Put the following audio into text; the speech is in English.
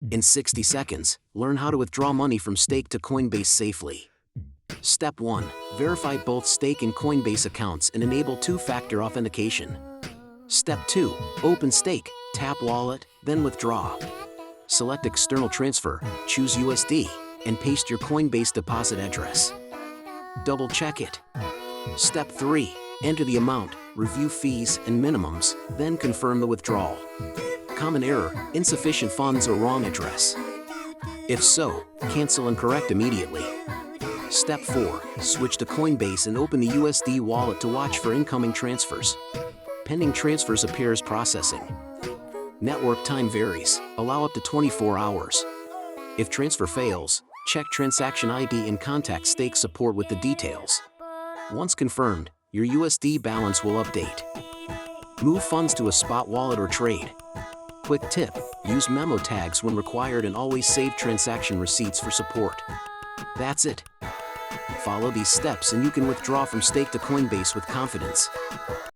In 60 seconds, learn how to withdraw money from Stake to Coinbase safely. Step 1. Verify both Stake and Coinbase accounts and enable two-factor authentication. Step 2. Open Stake, tap Wallet, then withdraw. Select External Transfer, choose USD, and paste your Coinbase deposit address. Double-check it. Step 3. Enter the amount, review fees and minimums, then confirm the withdrawal. Common error: insufficient funds or wrong address. If so, cancel and correct immediately. Step 4. Switch to Coinbase and open the USD wallet to watch for incoming transfers. Pending transfers appear as processing. Network time varies, allow up to 24 hours. If transfer fails, check transaction ID and contact Stake support with the details. Once confirmed, your USD balance will update. Move funds to a spot wallet or trade. Quick tip: use memo tags when required and always save transaction receipts for support. That's it. Follow these steps and you can withdraw from Stake to Coinbase with confidence.